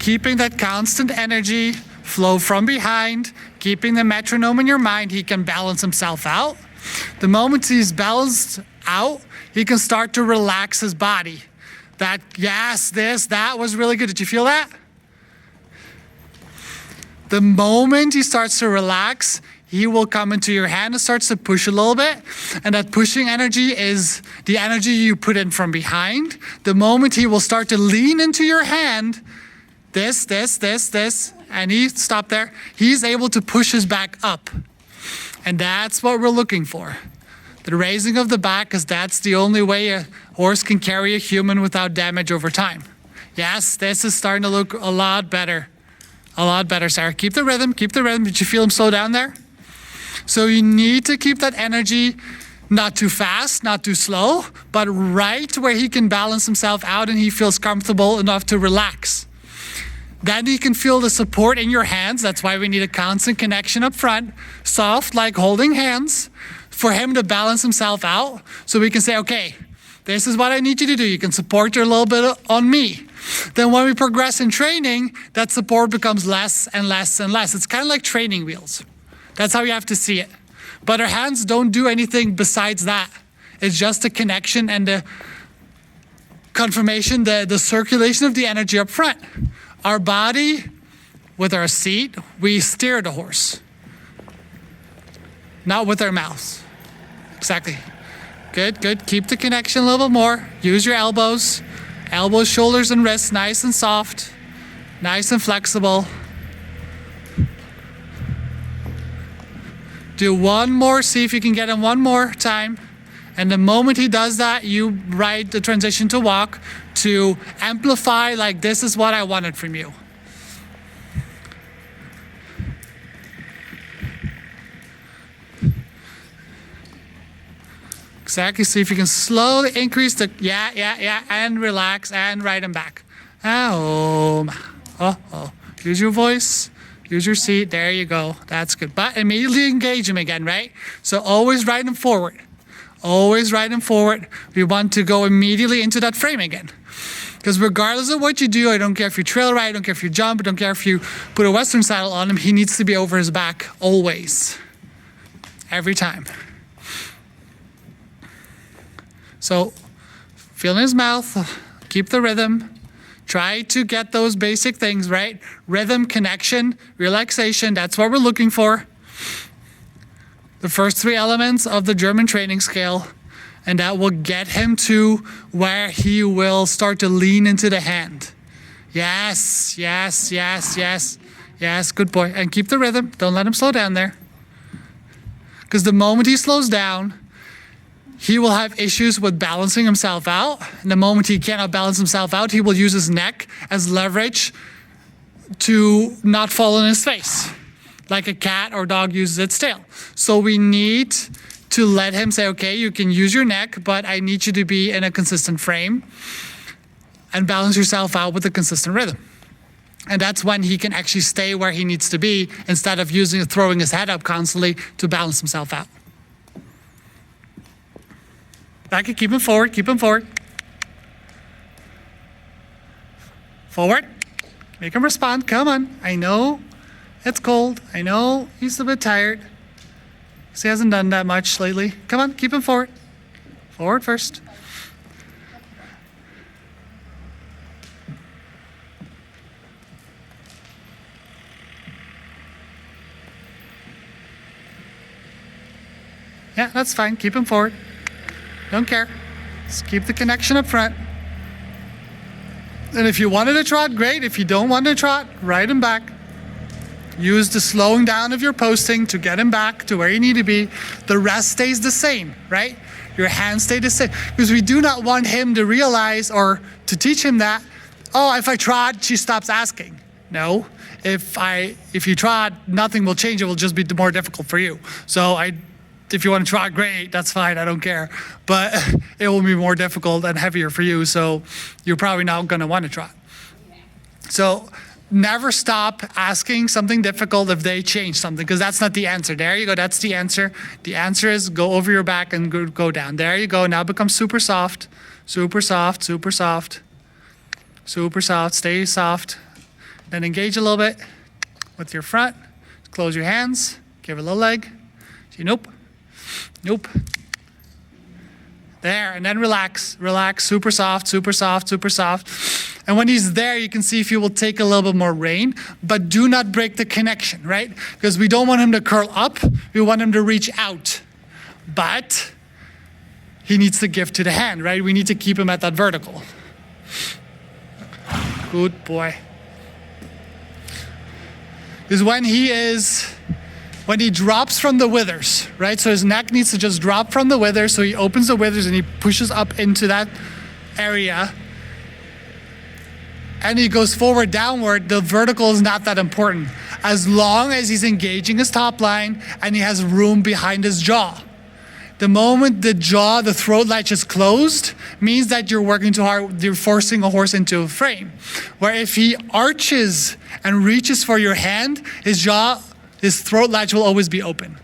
keeping that constant energy flow from behind, keeping the metronome in your mind, he can balance himself out. The moment he's balanced out, he can start to relax his body. That was really good. Did you feel that? The moment he starts to relax, he will come into your hand and starts to push a little bit. And that pushing energy is the energy you put in from behind. The moment he will start to lean into your hand, this, and he stopped there, he's able to push his back up. And that's what we're looking for. The raising of the back, because that's the only way a horse can carry a human without damage over time. Yes, this is starting to look a lot better. A lot better, Sarah. Keep the rhythm, keep the rhythm. Did you feel him slow down there? So you need to keep that energy not too fast, not too slow, but right where he can balance himself out and he feels comfortable enough to relax. Then you can feel the support in your hands. That's why we need a constant connection up front, soft like holding hands, for him to balance himself out. So we can say, okay, this is what I need you to do. You can support your little bit on me. Then when we progress in training, that support becomes less and less and less. It's kind of like training wheels. That's how you have to see it. But our hands don't do anything besides that. It's just a connection and the confirmation, the circulation of the energy up front. Our body, with our seat, we steer the horse. Not with our mouths. Exactly. Good, good. Keep the connection a little bit more. Use your elbows. Elbows, shoulders, and wrists, nice and soft. Nice and flexible. Do one more, see if you can get him one more time. And the moment he does that, you ride the transition to walk to amplify, like, this is what I wanted from you. Exactly, see if you can slowly increase the, and relax and ride him back. Use your voice, use your seat, there you go, that's good. But immediately engage him again, right? So always ride him forward. Always ride him forward. We want to go immediately into that frame again. Because regardless of what you do, I don't care if you trail ride, I don't care if you jump, I don't care if you put a Western saddle on him, he needs to be over his back, always. Every time. So, feel in his mouth, keep the rhythm, try to get those basic things, right? Rhythm, connection, relaxation, that's what we're looking for. The first three elements of the German training scale, and that will get him to where he will start to lean into the hand. Yes, yes, yes, yes, yes, good boy. And keep the rhythm, don't let him slow down there. Because the moment he slows down, he will have issues with balancing himself out. And the moment he cannot balance himself out, he will use his neck as leverage to not fall on his face, like a cat or dog uses its tail. So we need to let him say, okay, you can use your neck, but I need you to be in a consistent frame and balance yourself out with a consistent rhythm. And that's when he can actually stay where he needs to be instead of throwing his head up constantly to balance himself out. Back and keep him forward, keep him forward. Forward. Make him respond, come on. I know it's cold. I know he's a bit tired. He hasn't done that much lately. Come on, keep him forward. Forward first. Yeah, that's fine. Keep him forward. Don't care. Just keep the connection up front. And if you wanted to trot, great. If you don't want to trot, ride him back. Use the slowing down of your posting to get him back to where you need to be. The rest stays the same, right? Your hands stay the same. Because we do not want him to realize or to teach him that, oh, if I trot, she stops asking. No. If you trot, nothing will change. It will just be more difficult for you. So if you want to trot, great, that's fine, I don't care. But it will be more difficult and heavier for you, so you're probably not going to want to trot. So never stop asking something difficult if they change something, because that's not the answer. There you go, that's the answer. The answer is go over your back and go down. There you go, now become super soft, super soft, super soft, super soft, stay soft. Then engage a little bit with your front. Close your hands. Give it a little leg. See, nope. Nope. There, and then relax. Relax, super soft, super soft, super soft. And when he's there, you can see if he will take a little bit more rein, but do not break the connection, right? Because we don't want him to curl up. We want him to reach out. But he needs to give to the hand, right? We need to keep him at that vertical. Good boy. Because when he drops from the withers, right? So his neck needs to just drop from the withers. So he opens the withers and he pushes up into that area. And he goes forward, downward. The vertical is not that important, as long as he's engaging his top line and he has room behind his jaw. The moment the throat latch is closed, means that you're working too hard, you're forcing a horse into a frame. Where if he arches and reaches for your hand, his throat latch will always be open.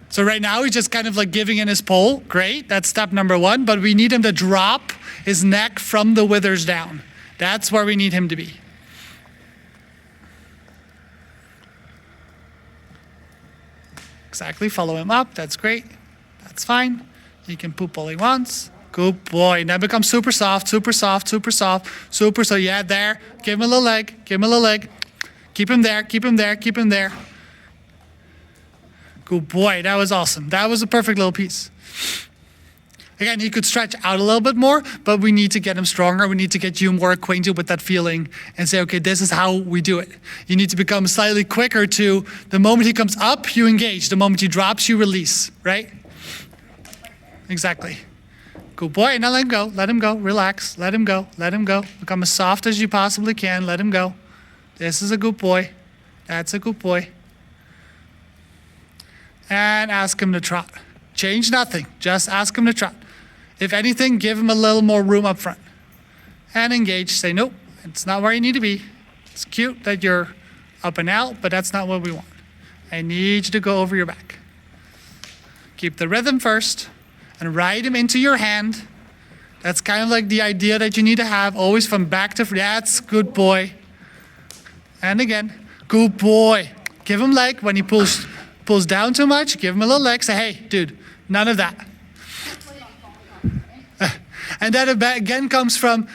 So right now he's just kind of like giving in his pole. Great, that's step number 1, but we need him to drop his neck from the withers down. That's where we need him to be. Exactly, follow him up, that's great. That's fine. He can poop all he wants. Good boy. Now become super soft, super soft, super soft, super soft. Yeah, there. Give him a little leg, give him a little leg. Keep him there, keep him there, keep him there. Good boy, that was awesome. That was a perfect little piece. Again, he could stretch out a little bit more, but we need to get him stronger. We need to get you more acquainted with that feeling and say, okay, this is how we do it. You need to become slightly quicker to the moment he comes up, you engage. The moment he drops, you release, right? Exactly. Good boy, now let him go, relax, let him go. Become as soft as you possibly can, let him go. This is a good boy. That's a good boy. And ask him to trot. Change nothing, just ask him to trot. If anything, give him a little more room up front. And engage, say, nope, it's not where you need to be. It's cute that you're up and out, but that's not what we want. I need you to go over your back. Keep the rhythm first, and ride him into your hand. That's kind of like the idea that you need to have, always from back to front. That's good boy. And again, good boy. Give him leg. When he pulls down too much, give him a little leg. Say, hey, dude, none of that. And that again comes from,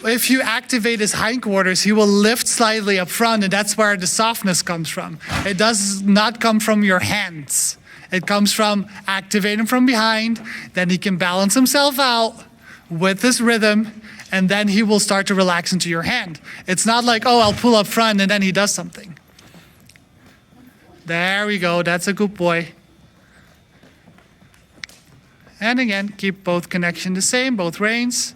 if you activate his hindquarters, he will lift slightly up front, and that's where the softness comes from. It does not come from your hands. It comes from activating from behind. Then he can balance himself out with this rhythm, and then he will start to relax into your hand. It's not like, oh, I'll pull up front, and then he does something. There we go. That's a good boy. And again, keep both connection the same, both reins.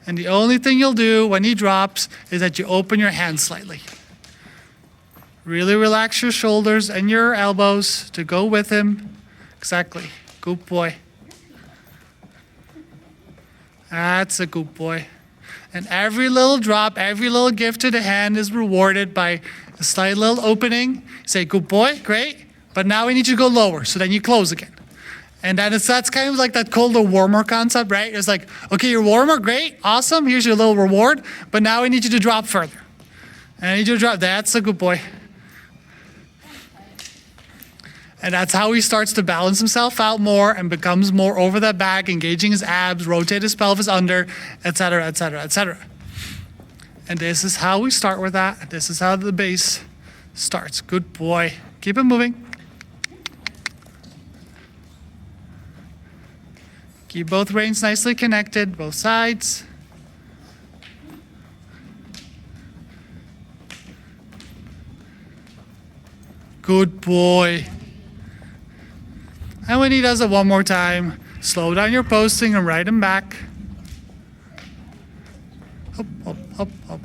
And the only thing you'll do when he drops is that you open your hand slightly. Really relax your shoulders and your elbows to go with him. Exactly. Good boy. That's a good boy. And every little drop, every little give to the hand is rewarded by a slight little opening. Say, good boy, great. But now we need you to go lower, so then you close again. And then that's kind of like that colder, warmer concept, right? It's like, okay, you're warmer, great, awesome, here's your little reward, but now we need you to drop further. And I need you to drop, that's a good boy. And that's how he starts to balance himself out more and becomes more over that back, engaging his abs, rotate his pelvis under, etc., etc., etc. And this is how we start with that. This is how the base starts. Good boy. Keep it moving. Keep both reins nicely connected, both sides. Good boy. And when he does it one more time, slow down your posting and ride him back. Up, up, up, up.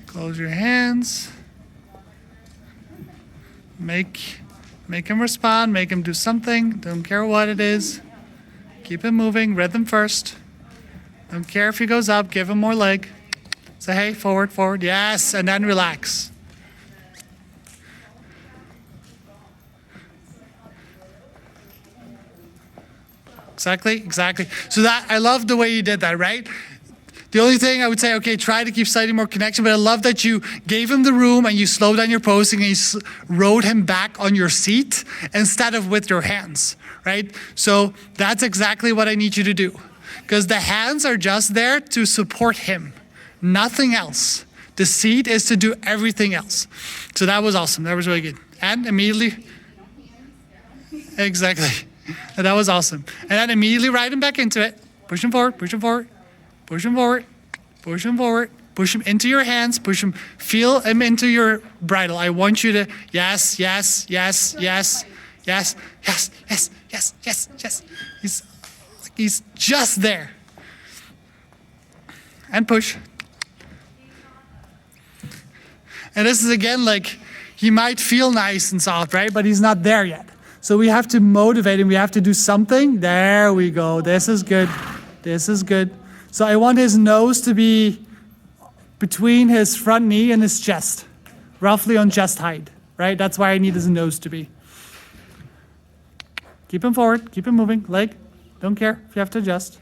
Close your hands. Make him respond, make him do something. Don't care what it is. Keep him moving, rhythm first. Don't care if he goes up, give him more leg. Say, hey, forward, forward. Yes, and then relax. Exactly. So that, I love the way you did that, right? The only thing I would say, okay, try to keep slightly more connection, but I love that you gave him the room and you slowed down your posting and you rode him back on your seat instead of with your hands, right? So that's exactly what I need you to do, because the hands are just there to support him, nothing else. The seat is to do everything else. So that was awesome. That was really good. And immediately, exactly. That was awesome. And then immediately ride him back into it. Push him forward, push him forward. Push him forward, push him forward, push him into your hands, feel him into your bridle. I want you to, yes. He's just there. And push. And this is again like, he might feel nice and soft, right? But he's not there yet. So we have to motivate him. We have to do something. There we go. This is good. So I want his nose to be between his front knee and his chest, roughly on chest height, right? That's why I need his nose to be. Keep him forward, keep him moving, leg, don't care if you have to adjust.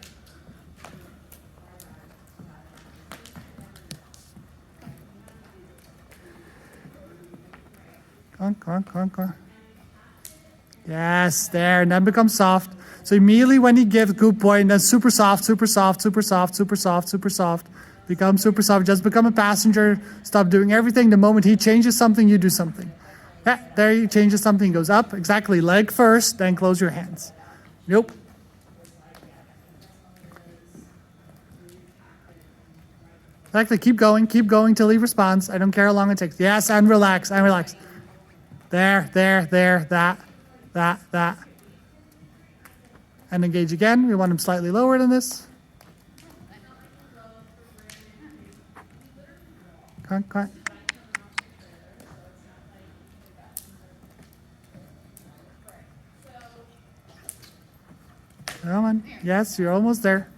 Come on. Yes, there, and then become soft. So immediately when he gives, good boy, and then super soft. Become super soft. Just become a passenger. Stop doing everything. The moment he changes something, you do something. Yeah, there he changes something, goes up. Exactly, leg first, then close your hands. Nope. Exactly, keep going till he responds. I don't care how long it takes. Yes, and relax. There, that. And engage again. We want him slightly lower than this. Come on. Come on. Yes, you're almost there.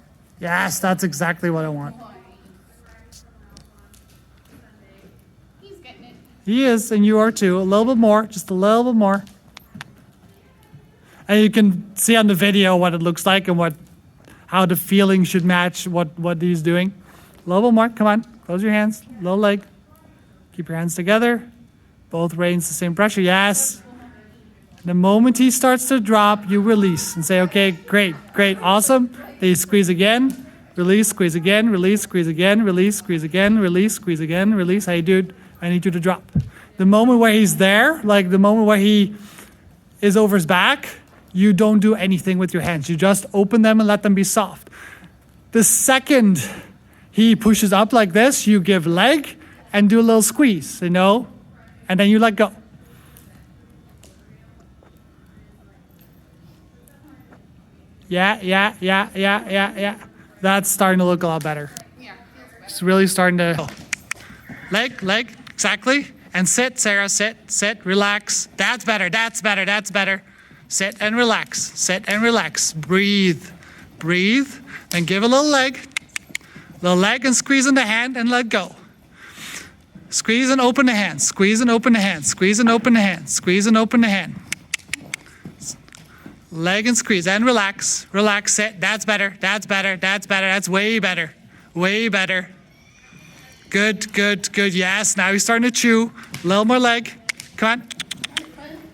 Yes, that's exactly what I want. He's getting it. He is, and you are too. A little bit more, just a little bit more. And you can see on the video what it looks like and how the feeling should match what he's doing. A little bit more, come on, close your hands, little leg. Keep your hands together. Both reins the same pressure, yes. The moment he starts to drop, you release and say, okay, great, awesome. Then you squeeze again, release, squeeze again, release, squeeze again, release, squeeze again, release, squeeze again, release. Hey dude, I need you to drop. The moment where he's there, like the moment where he is over his back, you don't do anything with your hands. You just open them and let them be soft. The second he pushes up like this, you give leg and do a little squeeze, and then you let go. Yeah. That's starting to look a lot better. Yeah. It's really starting to... Leg, exactly. And sit, Sarah, sit, relax. That's better. Sit and relax. Breathe. Then give a little leg and squeeze in the hand and let go. Squeeze and open the hand. Leg and squeeze and relax. Sit. That's better. That's way better. Good. Yes, now he's starting to chew. A little more leg. Come on.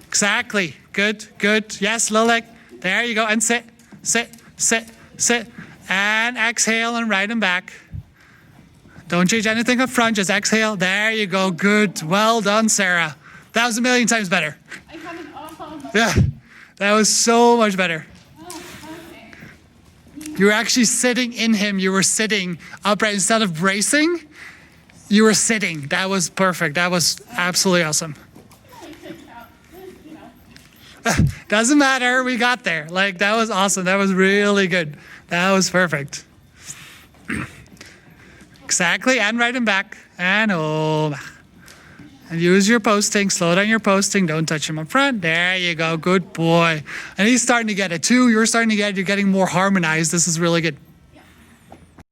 Exactly. Good. Yes, little leg. There you go. And sit. And exhale and ride him back. Don't change anything up front. Just exhale. There you go. Good. Well done, Sarah. That was 1,000,000 times better. I haven't. Yeah. That was so much better. Okay. You were actually sitting in him. You were sitting upright. Instead of bracing, you were sitting. That was perfect. That was absolutely awesome. Doesn't matter. We got there. That was awesome. That was really good. That was perfect. Exactly. And right and back. And home. And use your posting. Slow down your posting. Don't touch him up front. There you go. Good boy. And he's starting to get it too. You're starting to get it. You're getting more harmonized. This is really good.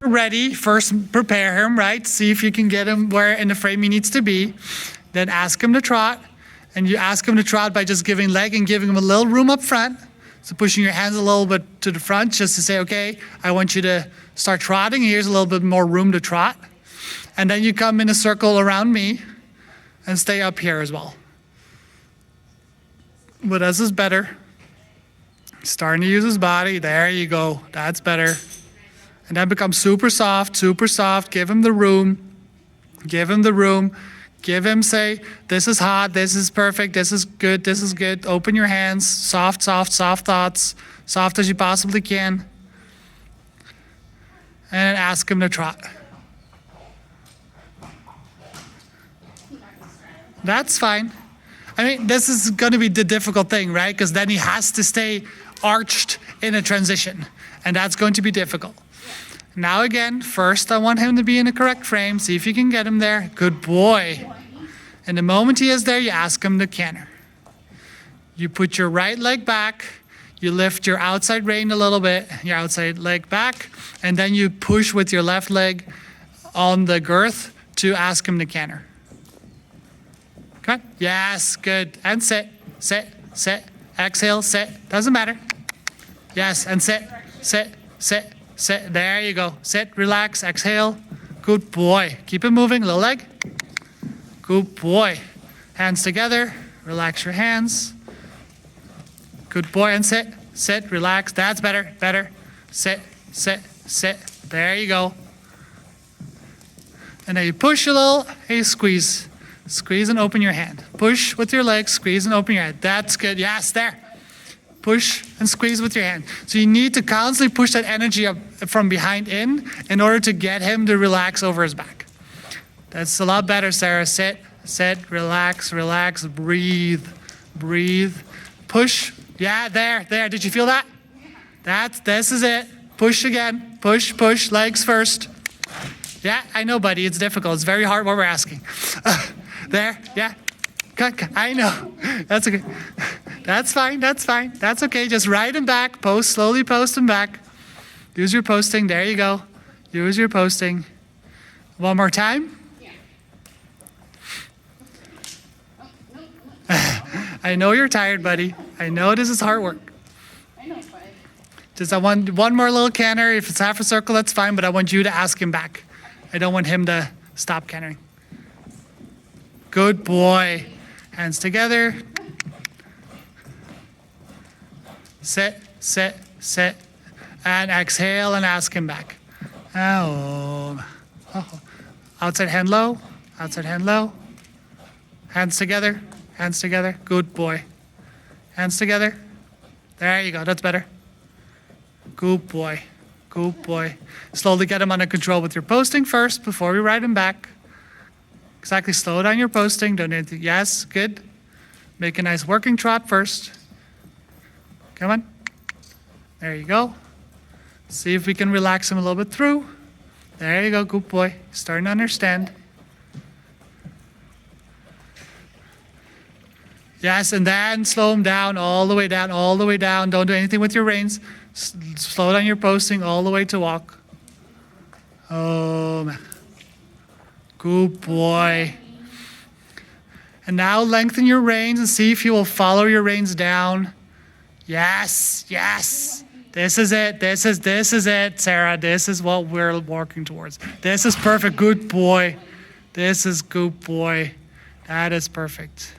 Ready, first prepare him, right? See if you can get him where in the frame he needs to be. Then ask him to trot. And you ask him to trot by just giving leg and giving him a little room up front. So pushing your hands a little bit to the front just to say, okay, I want you to start trotting. Here's a little bit more room to trot. And then you come in a circle around me and stay up here as well. But this is better. Starting to use his body. There you go. That's better. And then become super soft, super soft. Give him the room. Give him the room. Give him, say, this is hot, this is perfect, this is good, this is good. Open your hands, soft, soft, soft thoughts, soft as you possibly can. And ask him to trot. That's fine. I mean, this is going to be the difficult thing, right? Because then he has to stay arched in a transition. And that's going to be difficult. Now again, first I want him to be in the correct frame. See if you can get him there. Good boy. And the moment he is there, you ask him to canter. You put your right leg back. You lift your outside rein a little bit, your outside leg back, and then you push with your left leg on the girth to ask him to canter. Okay? Yes, good. And sit, sit, sit. Exhale, sit. Doesn't matter. Yes, and sit, sit, sit. Sit, there you go. Sit, relax, exhale. Good boy. Keep it moving, little leg. Good boy. Hands together. Relax your hands. Good boy, and sit. Sit, relax. That's better, better. Sit, sit, sit. There you go. And then you push a little, and you squeeze. Squeeze and open your hand. Push with your legs, squeeze and open your hand. That's good. Yes, there. Push and squeeze with your hand. So you need to constantly push that energy up from behind in order to get him to relax over his back. That's a lot better, Sarah. Sit, sit, relax, relax, breathe, breathe. Push. Yeah, there, there. Did you feel that? This is it. Push again. Push, push. Legs first. Yeah, I know, buddy. It's difficult. It's very hard what we're asking. There, yeah. I know. That's okay. That's fine. That's fine. That's okay. Just ride him back. Post, slowly post him back. Use your posting. There you go. Use your posting. One more time. I know you're tired, buddy. I know this is hard work. I know, but Just I want one more little canter. If it's half a circle, that's fine, but I want you to ask him back. I don't want him to stop cantering. Good boy. Hands together. Sit, sit, sit. And exhale and ask him back. Oh. Outside hand low. Outside hand low. Hands together. Hands together. Good boy. Hands together. There you go. That's better. Good boy. Good boy. Slowly get him under control with your posting first before we ride him back. Exactly. Slow down your posting. Don't need to. Yes. Good. Make a nice working trot first. Come on. There you go. See if we can relax him a little bit through. There you go. Good boy. Starting to understand. Yes, and then slow him down, all the way down, all the way down. Don't do anything with your reins. Slow down your posting all the way to walk. Oh, man. Good boy. And now lengthen your reins and see if you will follow your reins down. Yes, yes. This is it. This is it, Sarah. This is what we're working towards. This is perfect. Good boy. This is good boy. That is perfect.